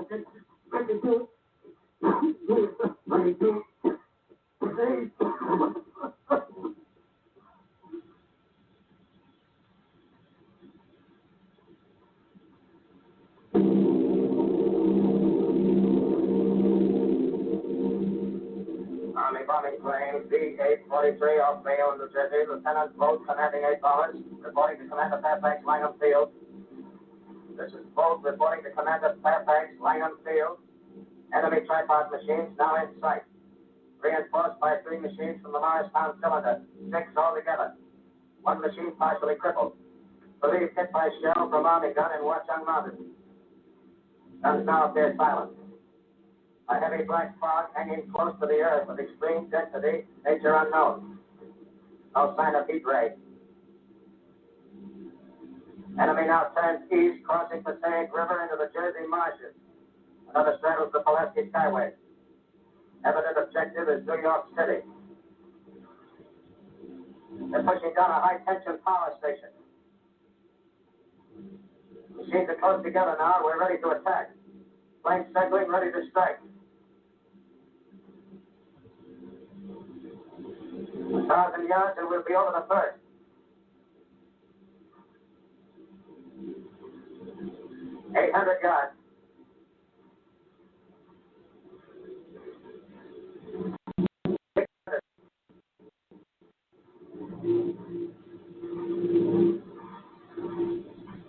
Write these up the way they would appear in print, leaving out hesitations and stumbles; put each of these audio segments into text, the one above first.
22, 22, 23. Army bombing plane B-843 off Bayonne, New Jersey. Lieutenant Bolt, commanding 8 bombers, reporting to Commander Fairfax, Langham Field. This is Bolt reporting to Commander Fairfax, Langham Field. Enemy tripod machines now in sight. Reinforced by 3 machines from the Morristown cylinder. 6 altogether. 1 machine partially crippled. Believed hit by shell from Army gun in Watchung Mountain. Guns now appear silent. A heavy black fog hanging close to the earth with extreme density, nature unknown. No sign of heat ray. Enemy now turns east, crossing Passaic River into the Jersey marshes. Another straddles the Pulaski Skyway. Evident objective is New York City. They're pushing down a high-tension power station. Machines are close together now. We're ready to attack. Planes circling, ready to strike. 1,000 yards and we'll be over the first. Eight 800 yards.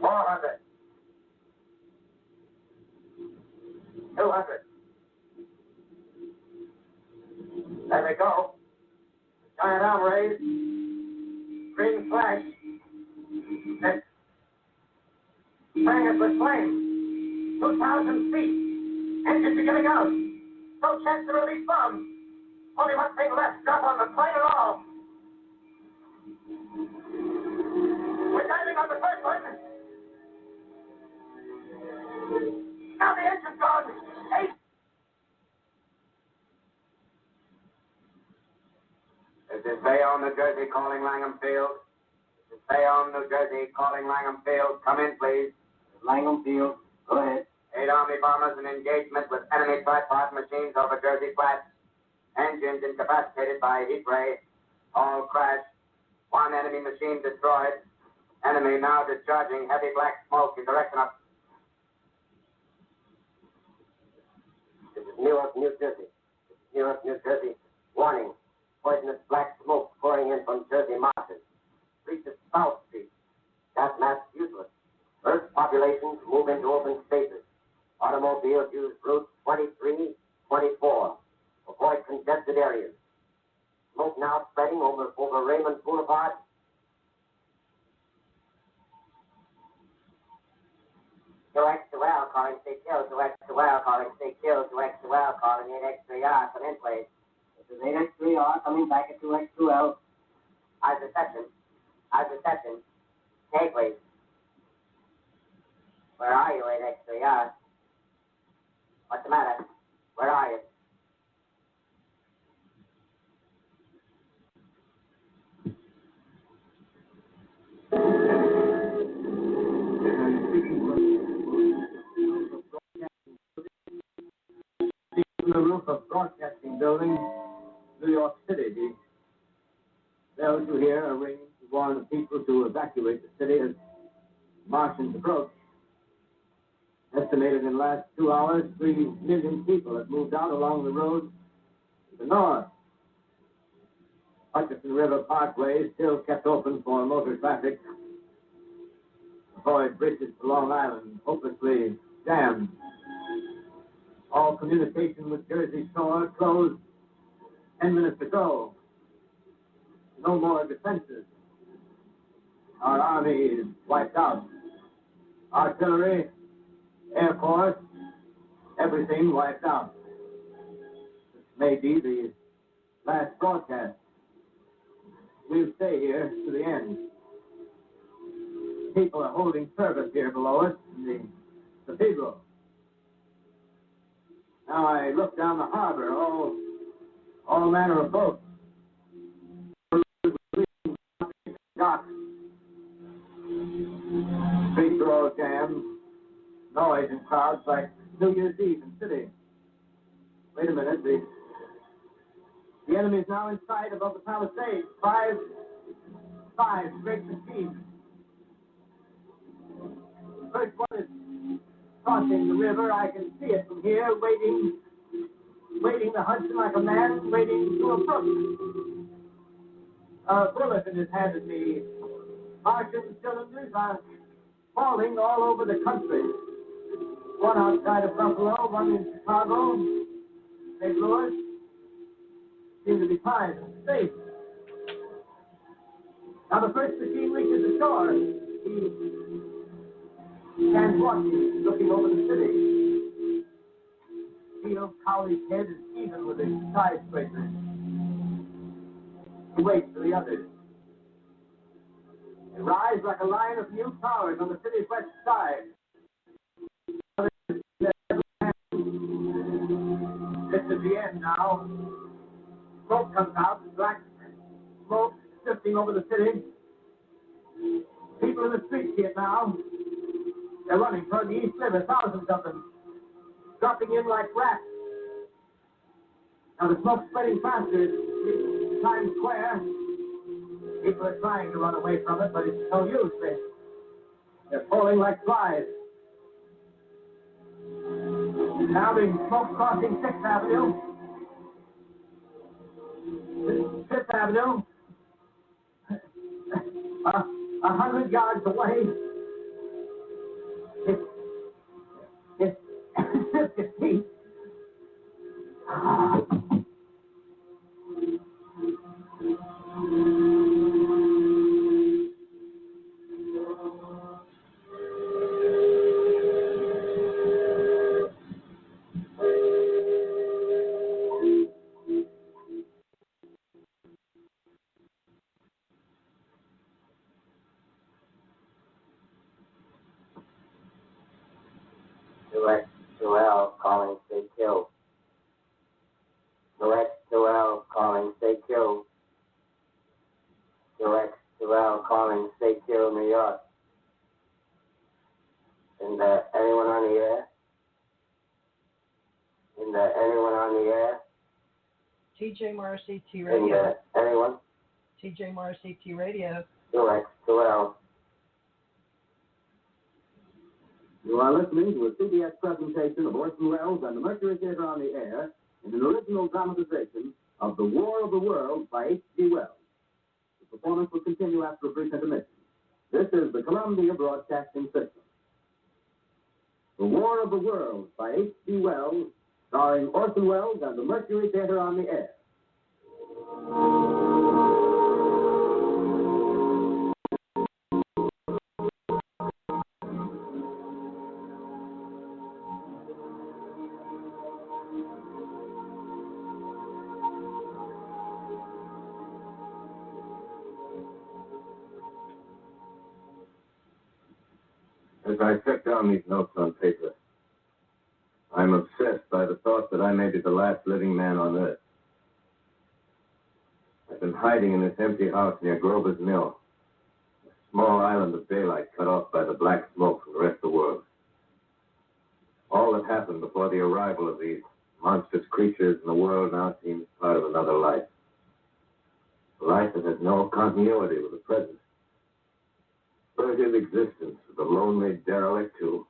$400. $200. There we go. Giant arm raised. Green flash. Spraying us with flame. 2,000 feet. Engines are giving out. No chance to release bombs. Only one thing left. Drop on the plane and all. We're diving on the first one. Now the engine's gone. 8. This is Bayonne, New Jersey, calling Langham Field. This is Bayonne, New Jersey, calling Langham Field. Come in, please. Langham Field, go ahead. 8 Army bombers in engagement with enemy tripod machines over Jersey Flats. Engines incapacitated by heat ray. All crashed. 1 enemy machine destroyed. Enemy now discharging heavy black smoke in direction of... This is Newark, New Jersey. This is Newark, New Jersey. Warning. Poisonous black smoke pouring in from Jersey marshes. Reaches South Street. Gas mask useless. Earth populations move into open spaces. Automobiles use routes 23, 24. Avoid congested areas. Smoke now spreading over Raymond Boulevard. QX2L calling, stay killed. QX2L calling, stay killed. QX2L calling, 8X3R, come in, please. This is 8X3R coming back at 2X2L. How's reception? How's reception? Stay, please. Where are you, 8X3R? What's the matter? Where are you? On the roof of Broadcasting Building, New York City. The bells you hear are ringing to warn the people to evacuate the city as Martians approach. Estimated in the last 2 hours, 3 million people have moved out along the road to the north. Hutchinson River Parkway is still kept open for motor traffic. Avoid bridges to Long Island, hopelessly jammed. All communication with Jersey Shore closed 10 minutes ago. No more defenses. Our army is wiped out. Artillery, Air Force, everything wiped out. This may be the last broadcast. We'll stay here to the end. People are holding service here below us in the cathedral. Now I look down the harbor, all manner of boats. Docks. Streets are all jammed. Noise and crowds like New Year's Eve in city. Wait a minute. The enemy is now in sight above the palisades. Five great machines. The first one is crossing the river. I can see it from here, waiting the Hudson like a man waiting to approach. A bullet in his hand at me. Martian cylinders are falling all over the country. One outside of Buffalo, one in Chicago, St. Louis. Seem to be fine, safe. Now the first machine reaches the shore. He stands watching, looking over the city. Steel Cowley's head is even with the skyscrapers. He waits for the others. They rise like a line of new towers on the city's west side. This is the end now. Smoke comes out, black smoke drifting over the city. People in the streets see it now. They're running toward the East River, thousands of them, dropping in like rats. Now the smoke's spreading faster. It's Times Square. People are trying to run away from it, but it's no use. They're falling like flies. Now the smoke crossing 6th Avenue. 5th Avenue. 100 yards away. It's 50 feet. Direct to L, calling, stay killed. Direct to L, calling, stay killed. Direct to L, calling, stay killed, New York. And anyone on the air? And anyone on the air? TJ Morris ET Radio. And anyone? TJ Morris ET Radio. Direct to L. You are listening to a CBS presentation of Orson Welles and the Mercury Theater on the Air in an original dramatization of The War of the Worlds by H.G. Wells. The performance will continue after a brief intermission. This is the Columbia Broadcasting System. The War of the Worlds by H.G. Wells, starring Orson Welles and the Mercury Theater on the Air. As I set down these notes on paper, I'm obsessed by the thought that I may be the last living man on Earth. I've been hiding in this empty house near Grover's Mill, a small island of daylight cut off by the black smoke from the rest of the world. All that happened before the arrival of these monstrous creatures in the world now seems part of another life. A life that has no continuity with the present. Furtive existence of the lonely derelict who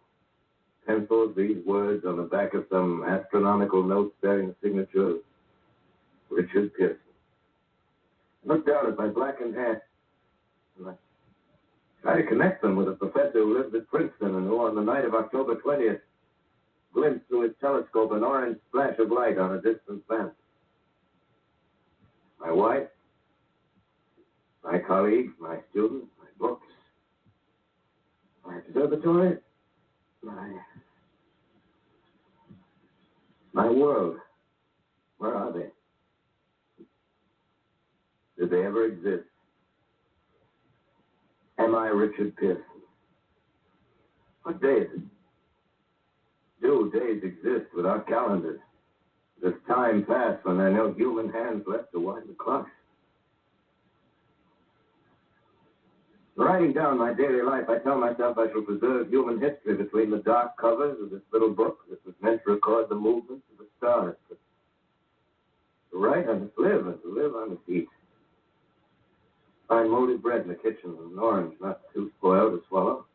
pencils these words on the back of some astronomical note bearing the signature of Richard Pearson. I look down at my blackened hat and I try to connect them with a professor who lived at Princeton and who on the night of October 20th glimpsed through his telescope an orange splash of light on a distant planet. My wife, my colleagues, my students, my books, my observatory, my world. Where are they? Did they ever exist? Am I Richard Pearson? What day is it? Do days exist without calendars? Does time pass when there are no human hands left to wind the clock? Writing down my daily life, I tell myself I shall preserve human history between the dark covers of this little book that was meant to record the movements of the stars. But to write, I must live, and to live, I must eat. Find moldy bread in the kitchen and an orange not too spoiled to swallow.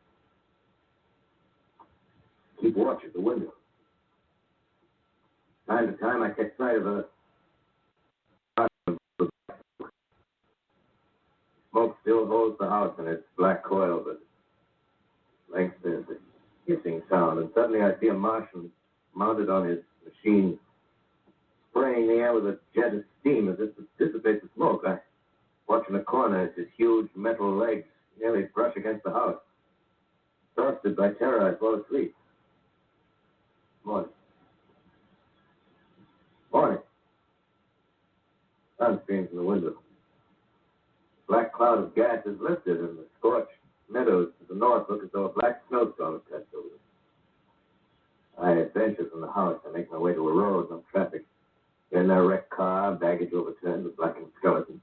Keep watch at the window. Time to time, I catch sight of a smoke still holds the house in its black coil, but length there's a hissing sound, and suddenly I see a Martian mounted on his machine, spraying the air with a jet of steam as if to dissipate the smoke. I watch in the corner as his huge metal legs nearly brush against the house. Exhausted by terror, I fall asleep. Morning. Morning. Sun streams from the window. The black cloud of gas is lifted, and the scorched meadows to the north look as though a black snowstorm had passed over them. I venture from the house. I make my way to a road, no traffic. Get in a wrecked car, baggage overturned, with blackened skeletons.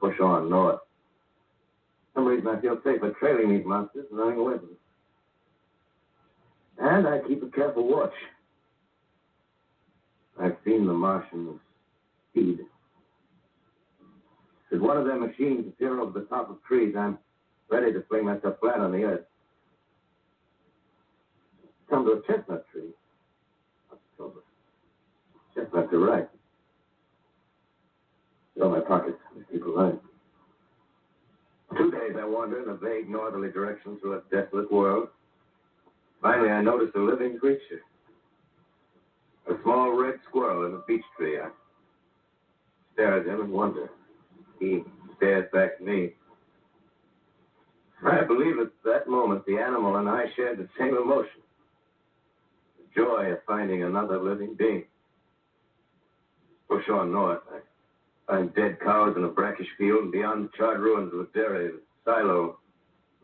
Push on north. For some reason I feel safer trailing these monsters and running away from them. And I keep a careful watch. I've seen the Martians speed. Should one of their machines appear over the top of trees, I'm ready to fling myself flat on the earth. Come to a chestnut tree. October. Chestnuts are ripe. Fill my pockets. These people running. 2 days I wander in a vague northerly direction through a desolate world. Finally, I notice a living creature. A small red squirrel in a beech tree. I stare at him and wonder. He stares back at me. I believe at that moment the animal and I shared the same emotion. The joy of finding another living being. Push on north. I find dead cows in a brackish field, and beyond the charred ruins of a dairy, the silo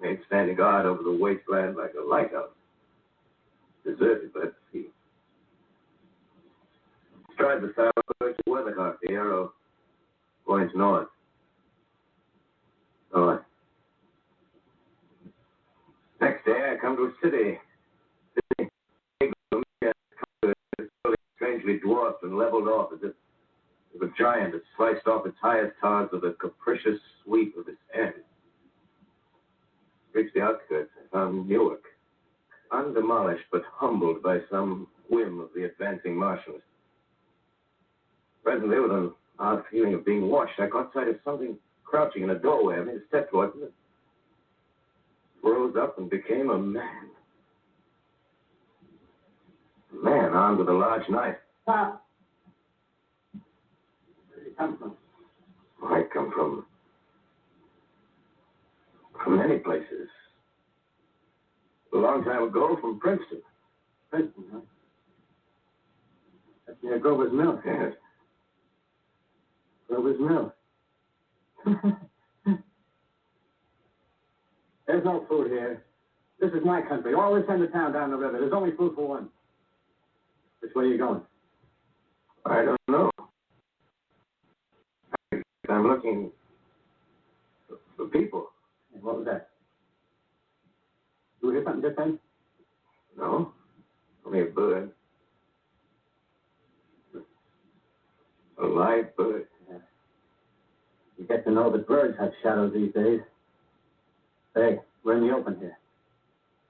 made standing guard over the wasteland like a lighthouse. Deserted by the sea. Stride the silo to Weathercock, the arrow points north. North. Next day, I come to a city. Strangely dwarfed and leveled off as if a giant had sliced off its highest towers with a capricious sweep of his hand. Reached the outskirts, I found Newark, undemolished but humbled by some whim of the advancing Martians. Presently, with an odd feeling of being watched, I caught sight of something crouching in a doorway. I made a step towards it. Rose up and became a man. A man armed with a large knife. Stop! Where did you come from? I come from many places. A long time ago, from Princeton. Princeton, huh? That's near Grover's Mill. Yes. Grover's Mill. There's no food here. This is my country. All this end of town down the river. There's only food for one. Which way are you going? I don't know. I'm looking for people. Hey, what was that? You hear something just then? No, only a bird. A live bird. Yeah. You get to know that birds have shadows these days. Hey, we're in the open here.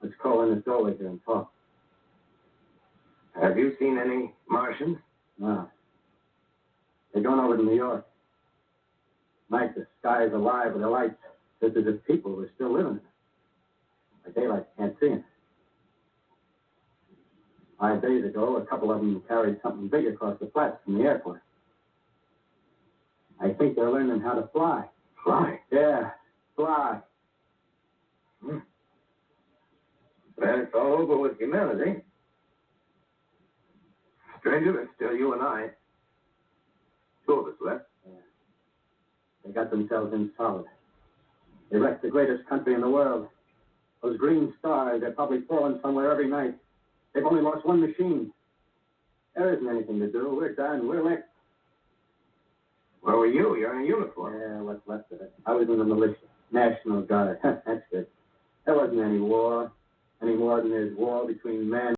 Let's call in this doorway here and talk. Have you seen any Martians? No. They're going over to New York. Night, the sky is alive with the lights, just as if people were still living. By daylight, you can't see them. 5 days ago, a couple of them carried something big across the flats from the airport. I think they're learning how to fly. Fly? Yeah, fly. Well, it's all over with humanity. Stranger, it's still you and I. 2 of us left. Yeah. They got themselves in solid. They wrecked the greatest country in the world. Those green stars, they're probably falling somewhere every night. They've only lost one machine. There isn't anything to do. We're done. We're licked. Where were you? You're in a uniform. Yeah, what's left of it. I was in the militia. National Guard. That's good. There wasn't any war, any more than there's war between man